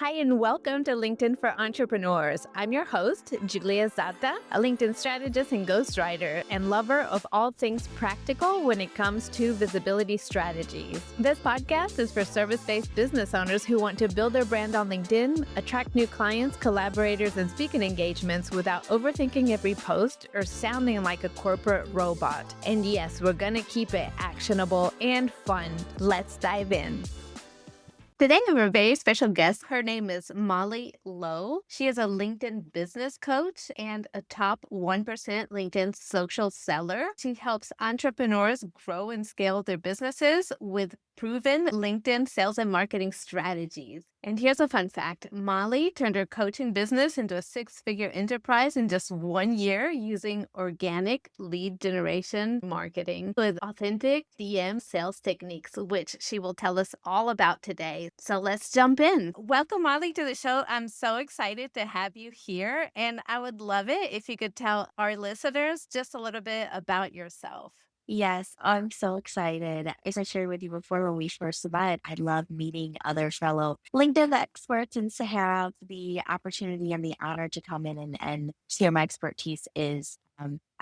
Hi, and welcome to LinkedIn for Entrepreneurs. I'm your host, Julia Zata, a LinkedIn strategist and ghostwriter, and lover of all things practical when it comes to visibility strategies. This podcast is for service-based business owners who want to build their brand on LinkedIn, attract new clients, collaborators, and speaking engagements without overthinking every post or sounding like a corporate robot. And yes, we're going to keep it actionable and fun. Let's dive in. Today, I have a very special guest. Her name is Molly Lowe. She is a LinkedIn business coach and a top 1% LinkedIn social seller. She helps entrepreneurs grow and scale their businesses with proven LinkedIn sales and marketing strategies. And here's a fun fact. Molly turned her coaching business into a six-figure enterprise in just 1 year using organic lead generation marketing with authentic DM sales techniques, which she will tell us all about today. So let's jump in. Welcome, Molly, to the show. I'm so excited to have you here, and I would love it if you could tell our listeners just a little bit about yourself. Yes, I'm so excited. As I shared with you before when we first met, I love meeting other fellow LinkedIn experts and to have the opportunity and the honor to come in and share my expertise is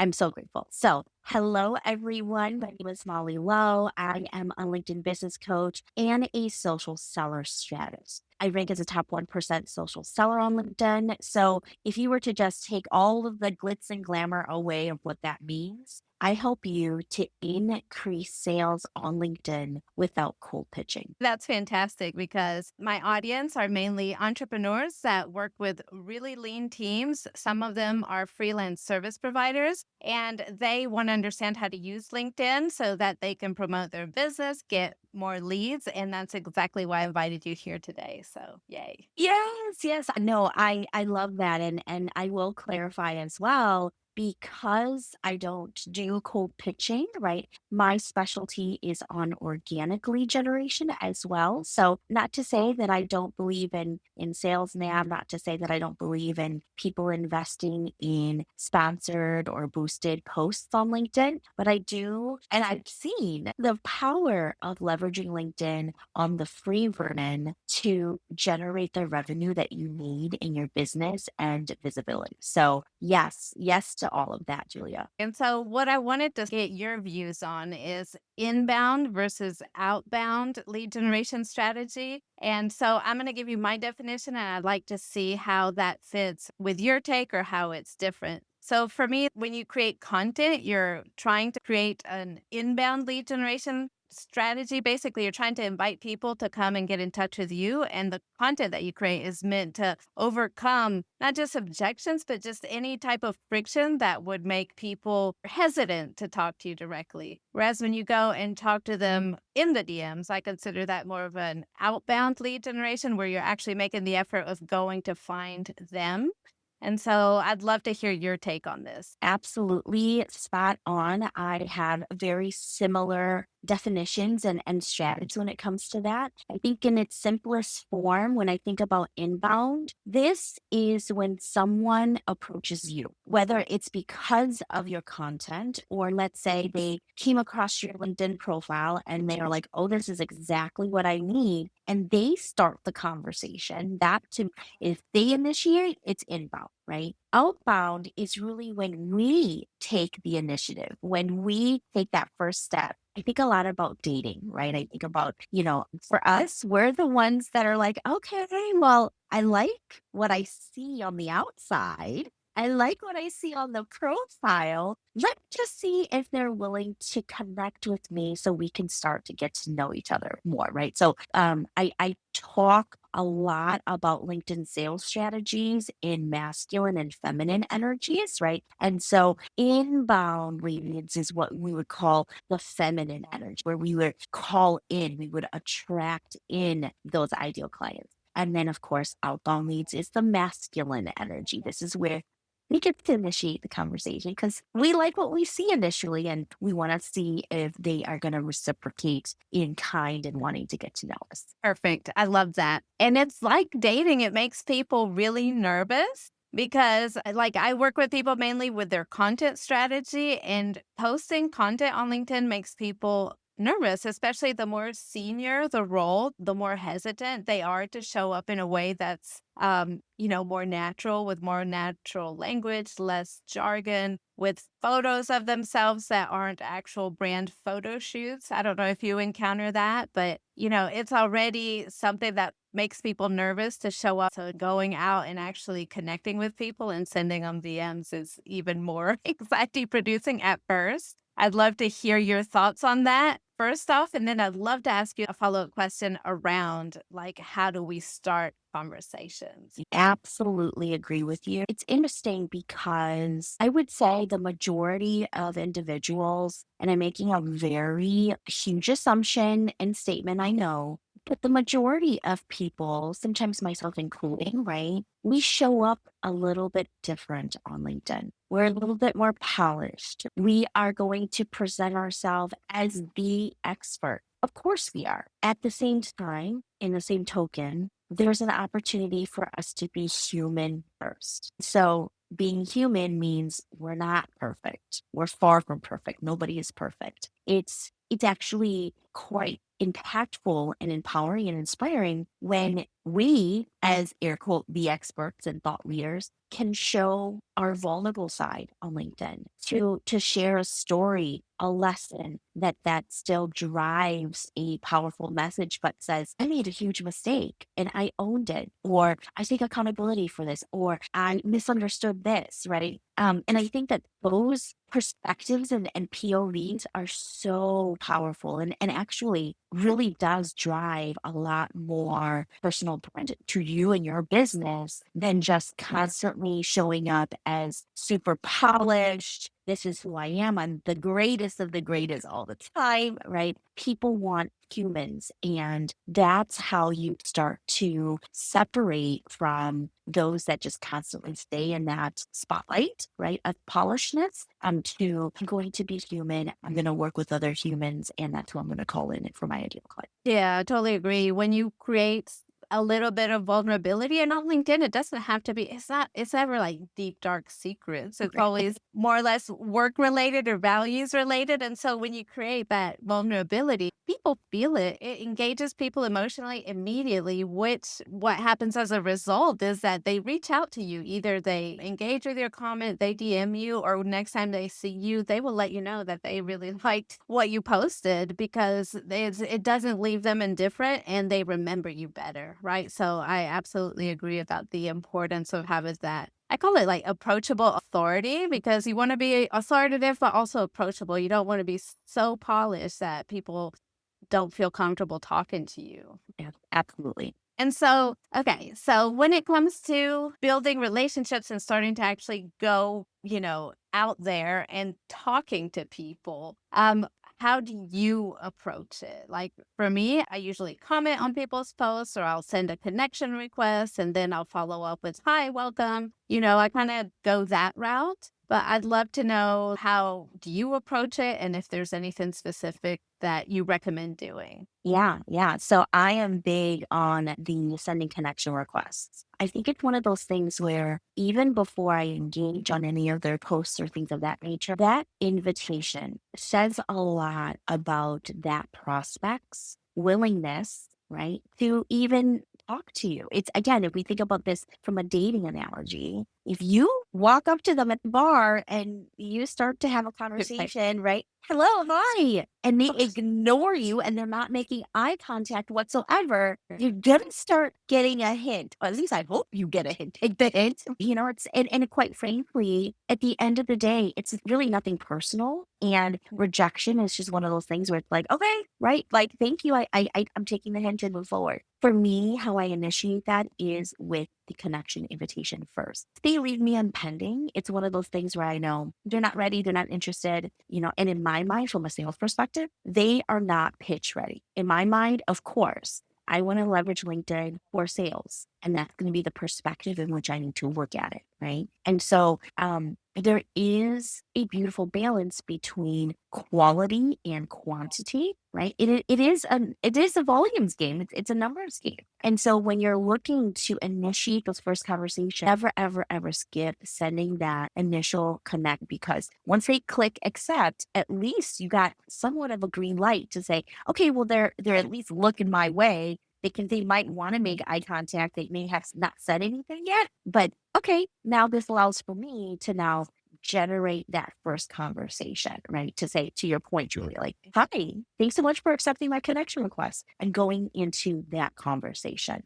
I'm so grateful. So hello everyone. My name is Molly Lowe. I am a LinkedIn business coach and a social seller strategist. I rank as a top 1% social seller on LinkedIn. So if you were to just take all of the glitz and glamour away of what that means, I help you to increase sales on LinkedIn without cold pitching. That's fantastic because my audience are mainly entrepreneurs that work with really lean teams. Some of them are freelance service providers, and they want to understand how to use LinkedIn so that they can promote their business, get more leads. And that's exactly why I invited you here today. So, yay. Yes, yes. No, I love that. And I will clarify as well, because I don't do cold pitching, right? My specialty is on organic lead generation as well. So not to say that I don't believe in sales nav, not to say that I don't believe in people investing in sponsored or boosted posts on LinkedIn, but I do, and I've seen the power of leveraging LinkedIn on the free version to generate the revenue that you need in your business and visibility. So, yes, yes to all of that, Julia. And so, what I wanted to get your views on is inbound versus outbound lead generation strategy. And so, I'm going to give you my definition, and I'd like to see how that fits with your take or how it's different. So, for me, when you create content, you're trying to create an inbound lead generation strategy. Basically, you're trying to invite people to come and get in touch with you. And the content that you create is meant to overcome not just objections, but just any type of friction that would make people hesitant to talk to you directly. Whereas when you go and talk to them in the DMs, I consider that more of an outbound lead generation where you're actually making the effort of going to find them. And so I'd love to hear your take on this. Absolutely spot on. I have very similar definitions and strategies when it comes to that. I think in its simplest form, when I think about inbound, this is when someone approaches you, whether it's because of your content, or let's say they came across your LinkedIn profile and they are like, oh, this is exactly what I need. And they start the conversation. That to If they initiate, it's inbound, right? Outbound is really when we take the initiative, when we take that first step. I think a lot about dating, right? I think about, for us, we're the ones that are like, okay, well, I like what I see on the outside. I like what I see on the profile. Let's just see if they're willing to connect with me so we can start to get to know each other more, right? So I talk a lot about LinkedIn sales strategies in masculine and feminine energies, right? And so inbound leads is what we would call the feminine energy, where we would call in, we would attract in those ideal clients. And then, of course, outbound leads is the masculine energy. This is where we get to initiate the conversation because we like what we see initially and we want to see if they are going to reciprocate in kind and wanting to get to know us. Perfect. I love that. And it's like dating, it makes people really nervous because, like, I work with people mainly with their content strategy, and posting content on LinkedIn makes people nervous, especially the more senior the role, the more hesitant they are to show up in a way that's, more natural, with more natural language, less jargon, with photos of themselves that aren't actual brand photo shoots. I don't know if you encounter that, but it's already something that makes people nervous to show up. So going out and actually connecting with people and sending them DMs is even more anxiety producing at first. I'd love to hear your thoughts on that first off, and then I'd love to ask you a follow-up question around, like, how do we start conversations? Absolutely agree with you. It's interesting because I would say the majority of individuals, and I'm making a very huge assumption and statement, I know, but the majority of people, sometimes myself including, right? We show up a little bit different on LinkedIn. We're a little bit more polished. We are going to present ourselves as the expert. Of course, we are. At the same time, in the same token, there's an opportunity for us to be human first. So, being human means we're not perfect. We're far from perfect. Nobody is perfect. It's actually quite impactful and empowering and inspiring when we, as air quote, the experts and thought leaders, can show our vulnerable side on LinkedIn to share a story, a lesson that still drives a powerful message, but says, I made a huge mistake and I owned it, or I take accountability for this, or I misunderstood this, right? And I think that those perspectives and POVs are so powerful and actually really does drive a lot more personal brand to you and your business than just constantly showing up as super polished. This is who I am. I'm the greatest of the greatest all the time, right? People want humans. And that's how you start to separate from those that just constantly stay in that spotlight, right? Of polishedness. To I'm going to be human. I'm going to work with other humans. And that's who I'm going to call in for my ideal client. Yeah, I totally agree. When you create a little bit of vulnerability, and on LinkedIn, it doesn't have to be, it's never like deep, dark secrets. It's always more or less work related or values related. And so when you create that vulnerability, people feel it. It engages people emotionally immediately, which what happens as a result is that they reach out to you. Either they engage with your comment, they DM you, or next time they see you, they will let you know that they really liked what you posted because it doesn't leave them indifferent and they remember you better, right? So I absolutely agree about the importance of having that. I call it like approachable authority because you want to be authoritative, but also approachable. You don't want to be so polished that people don't feel comfortable talking to you. Yeah, absolutely. And so, okay, so when it comes to building relationships and starting to actually go, out there and talking to people, how do you approach it? Like for me, I usually comment on people's posts or I'll send a connection request and then I'll follow up with, hi, welcome. I kind of go that route. But I'd love to know, how do you approach it and if there's anything specific that you recommend doing? Yeah, yeah. So I am big on the sending connection requests. I think it's one of those things where even before I engage on any of their posts or things of that nature, that invitation says a lot about that prospect's willingness, right, to even talk to you. It's again, if we think about this from a dating analogy, if you walk up to them at the bar and you start to have a conversation, right? Hello, hi. And they ignore you and they're not making eye contact whatsoever, you're gonna start getting a hint. Or at least I hope you get a hint. Take the hint. It's and quite frankly, at the end of the day, it's really nothing personal. And rejection is just one of those things where it's like, okay, right. Like, thank you. I'm taking the hint and move forward. For me, how I initiate that is with the connection invitation first. If they leave me unpending, it's one of those things where I know they're not ready, they're not interested, and in my mind, from a sales perspective, they are not pitch ready. In my mind, of course, I want to leverage LinkedIn for sales. And that's going to be the perspective in which I need to work at it. Right. And so there is a beautiful balance between quality and quantity. right? It is a volumes game. It's a numbers game. And so when you're looking to initiate those first conversations, never, ever, ever skip sending that initial connect, because once they click accept, at least you got somewhat of a green light to say, okay, well, they're at least looking my way. They might want to make eye contact. They may have not said anything yet, but okay, now this allows for me to now generate that first conversation, right? To say, to your point, Julia, like, hi, thanks so much for accepting my connection request, and going into that conversation.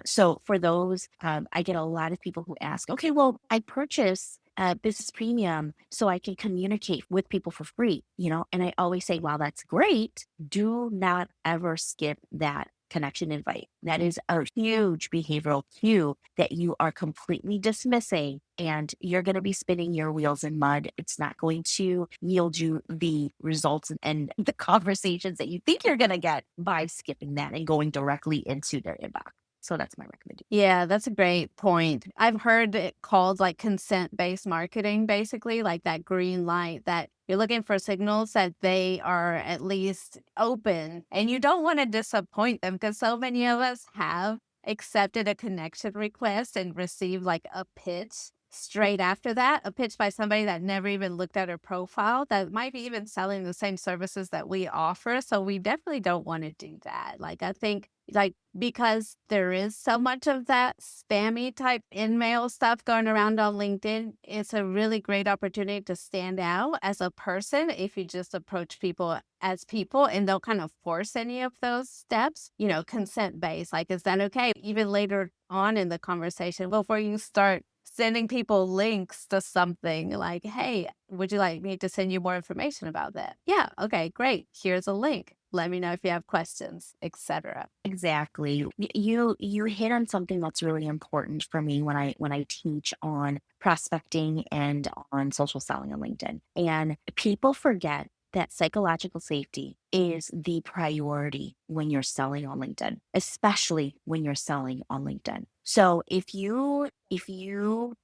So for those, I get a lot of people who ask, okay, well, I purchase business premium so I can communicate with people for free, and I always say, wow, that's great. Do not ever skip that connection invite. That is a huge behavioral cue that you are completely dismissing, and you're going to be spinning your wheels in mud. It's not going to yield you the results and the conversations that you think you're going to get by skipping that and going directly into their inbox. So that's my recommendation. Yeah, that's a great point. I've heard it called like consent-based marketing, basically, like that green light that you're looking for signals that they are at least open, and you don't want to disappoint them because so many of us have accepted a connection request and received like a pitch straight after that, a pitch by somebody that never even looked at our profile that might be even selling the same services that we offer. So we definitely don't want to do that. Like, I think like because there is so much of that spammy type in mail stuff going around on LinkedIn, it's a really great opportunity to stand out as a person if you just approach people as people and don't kind of force any of those steps, consent based. Like, is that okay? Even later on in the conversation, before you start sending people links to something like, hey, would you like me to send you more information about that? Yeah, okay, great. Here's a link. Let me know if you have questions, etc. Exactly. You hit on something that's really important for me when I teach on prospecting and on social selling on LinkedIn. And people forget that psychological safety is the priority when you're selling on LinkedIn, especially when you're selling on LinkedIn. So if you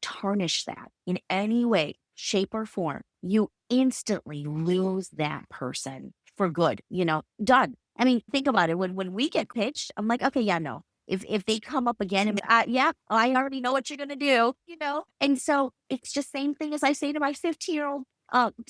tarnish that in any way, shape or form, you instantly lose that person for good, done. I mean, think about it. When we get pitched, I'm like, okay, yeah, no. If they come up again, and yeah, I already know what you're gonna do. And so it's just same thing as I say to my 15-year-old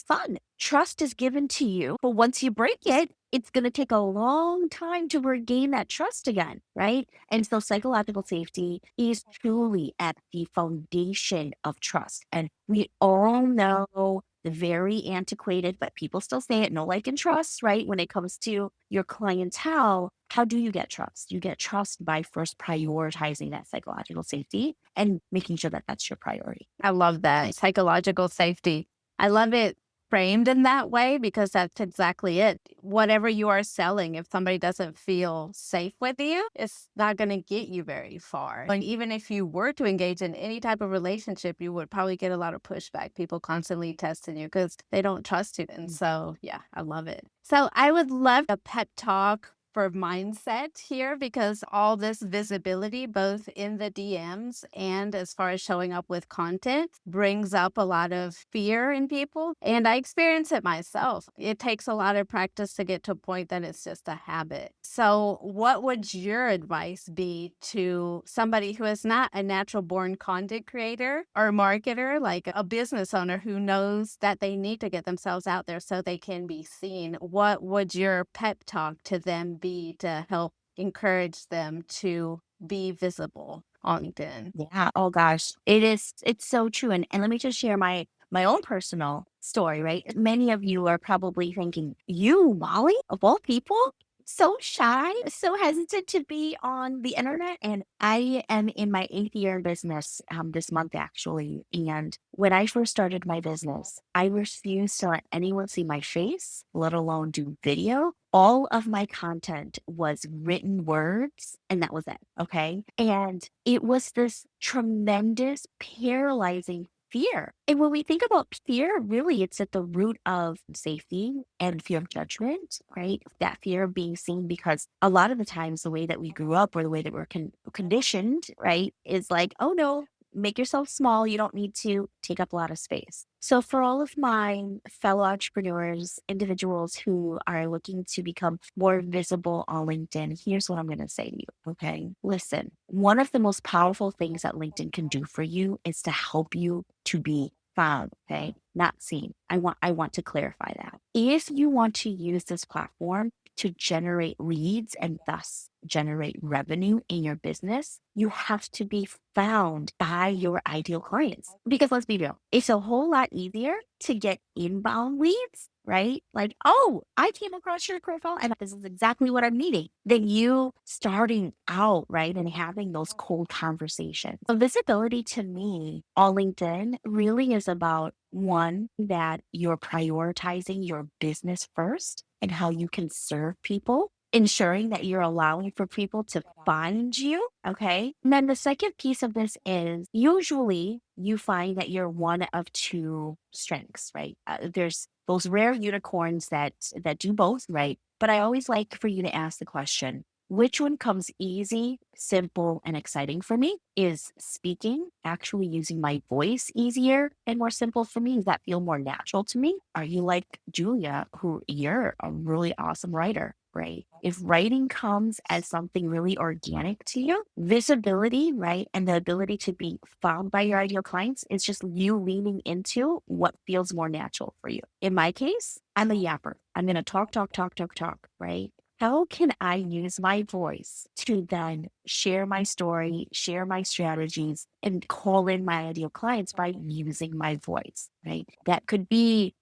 son. Trust is given to you, but once you break it, it's gonna take a long time to regain that trust again, right? And so psychological safety is truly at the foundation of trust. And we all know the very antiquated, but people still say it, no like and trust, right? When it comes to your clientele, how do you get trust? You get trust by first prioritizing that psychological safety and making sure that that's your priority. I love that. Psychological safety. I love it framed in that way because that's exactly it. Whatever you are selling, if somebody doesn't feel safe with you, it's not going to get you very far. And even if you were to engage in any type of relationship, you would probably get a lot of pushback. People constantly testing you because they don't trust you. And so, yeah, I love it. So I would love a pep talk for mindset here because all this visibility, both in the DMs and as far as showing up with content, brings up a lot of fear in people. And I experience it myself. It takes a lot of practice to get to a point that it's just a habit. So, what would your advice be to somebody who is not a natural born content creator or marketer, like a business owner who knows that they need to get themselves out there so they can be seen? What would your pep talk to them be to help encourage them to be visible on LinkedIn? Yeah. Oh gosh. It's so true. And let me just share my own personal story, right? Many of you are probably thinking, you, Molly, of all people, so shy, so hesitant to be on the internet. And I am in my 8th year in business this month, actually. And when I first started my business, I refused to let anyone see my face, let alone do video. All of my content was written words, and that was it. Okay. And it was this tremendous, paralyzing fear. And when we think about fear, really, it's at the root of safety and fear of judgment, right? That fear of being seen, because a lot of the times the way that we grew up or the way that we're conditioned, right, is like, oh no, make yourself small. You don't need to take up a lot of space. So, for all of my fellow entrepreneurs, individuals who are looking to become more visible on LinkedIn, here's what I'm going to say to you. Okay. Listen, one of the most powerful things that LinkedIn can do for you is to help you to be found. Okay. Not seen. I want to clarify that. If you want to use this platform to generate leads and thus generate revenue in your business, you have to be found by your ideal clients. Because let's be real, it's a whole lot easier to get inbound leads, right? Like, oh, I came across your profile and this is exactly what I'm needing. Than you starting out, right? And having those cold conversations. So visibility to me on LinkedIn really is about one, that you're prioritizing your business first and how you can serve people, ensuring that you're allowing for people to find you. Okay. And then the second piece of this is usually you find that you're one of two strengths, right? There's those rare unicorns that do both, right? But I always like for you to ask the question, which one comes easy, simple, and exciting for me? Is speaking, actually using my voice easier and more simple for me? Does that feel more natural to me? Are you like Julia, who you're a really awesome writer? Right. If writing comes as something really organic to you, visibility, right, and the ability to be found by your ideal clients is just you leaning into what feels more natural for you. In my case, I'm a yapper. I'm going to talk, talk, talk, talk, talk, right? How can I use my voice to then share my story, share my strategies, and call in my ideal clients by using my voice, right? That could be,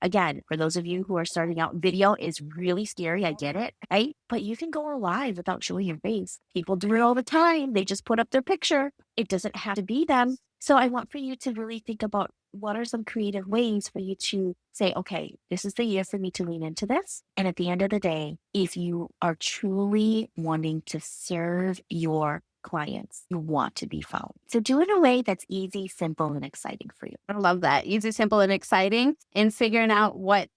again, for those of you who are starting out, video is really scary. I get it, right? But you can go live without showing your face. People do it all the time. They just put up their picture. It doesn't have to be them. So I want for you to really think about what are some creative ways for you to say, okay, this is the year for me to lean into this. And at the end of the day, if you are truly wanting to serve your clients, you want to be found. So do it in a way that's easy, simple, and exciting for you. I love that. Easy, simple, and exciting. And figuring out what,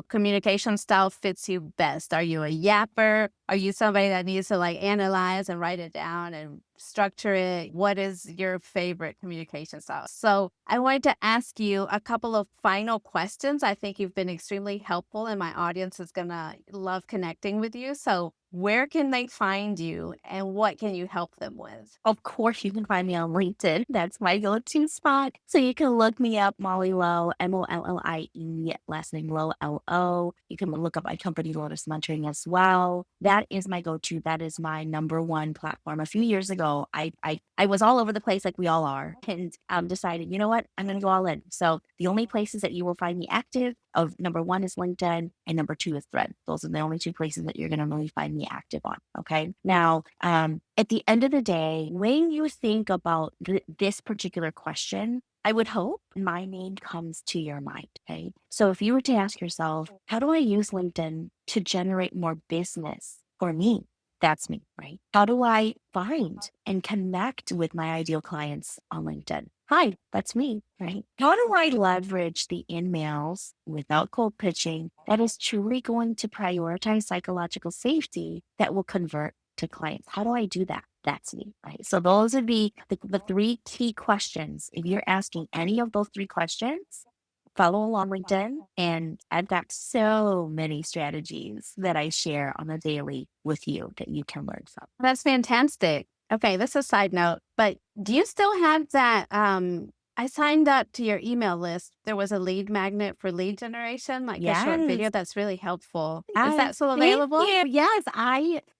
communication style fits you best. Are you a yapper? Are you somebody that needs to analyze and write it down and structure it? What is your favorite communication style? So I wanted to ask you a couple of final questions. I think you've been extremely helpful and my audience is going to love connecting with you. So where can they find you and what can you help them with? Of course, you can find me on LinkedIn. That's my go-to spot. So you can look me up, Molly Lowe, Mollie, last name Lowe, Lo. You can look up my company, Lotus Mentoring, as well. That is my go-to. That is my number one platform. A few years ago, I was all over the place like we all are, and decided, you know what, I'm going to go all in. So the only places that you will find me active of number one is LinkedIn and number two is Thread. Those are the only two places that you're going to really find me active on. Okay. Now, at the end of the day, when you think about this particular question, I would hope my name comes to your mind. Okay. So if you were to ask yourself, how do I use LinkedIn to generate more business for me? That's me, right? How do I find and connect with my ideal clients on LinkedIn? Hi, that's me, right? How do I leverage the in-mails without cold pitching that is truly going to prioritize psychological safety that will convert to clients? How do I do that? That's me, right? So those would be the three key questions. If you're asking any of those three questions, follow along LinkedIn, and I've got so many strategies that I share on a daily with you that you can learn from. That's fantastic. Okay, this is a side note, but do you still have that? I signed up to your email list. There was a lead magnet for lead generation, like a short Yes. video that's really helpful. Is I that still thank available? you.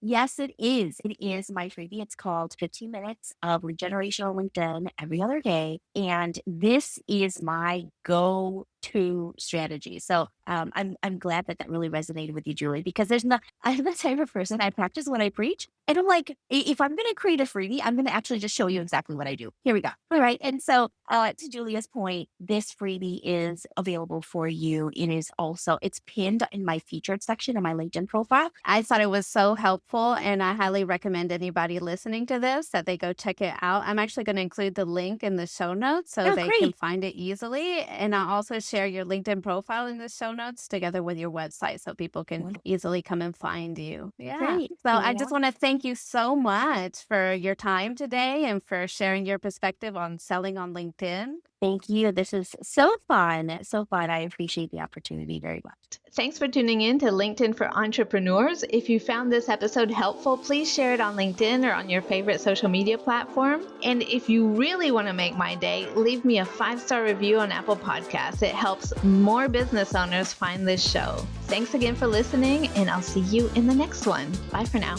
Yes, it is. It is my freebie. It's called 15 Minutes of Regeneration on LinkedIn every other day. And this is my go-to strategy. So I'm glad that really resonated with you, Julie, because I'm the type of person, I practice what I preach. And I'm like, if I'm going to create a freebie, I'm going to actually just show you exactly what I do. Here we go. All right. And so to Julia's point, this freebie is available for you. It's pinned in my featured section of my LinkedIn profile. I thought it was so helpful, and I highly recommend anybody listening to this that they go check it out. I'm actually going to include the link in the show notes so Oh, they can great. find it easily. And I'll also share share your LinkedIn profile in the show notes together with your website so people can easily come and find you. Yeah. Great. So I Yeah. just want to thank you so much for your time today and for sharing your perspective on selling on LinkedIn. Thank you. This is so fun. So fun. I appreciate the opportunity very much. Thanks for tuning in to LinkedIn for Entrepreneurs. If you found this episode helpful, please share it on LinkedIn or on your favorite social media platform. And if you really want to make my day, leave me a 5-star review on Apple Podcasts. It helps more business owners find this show. Thanks again for listening, and I'll see you in the next one. Bye for now.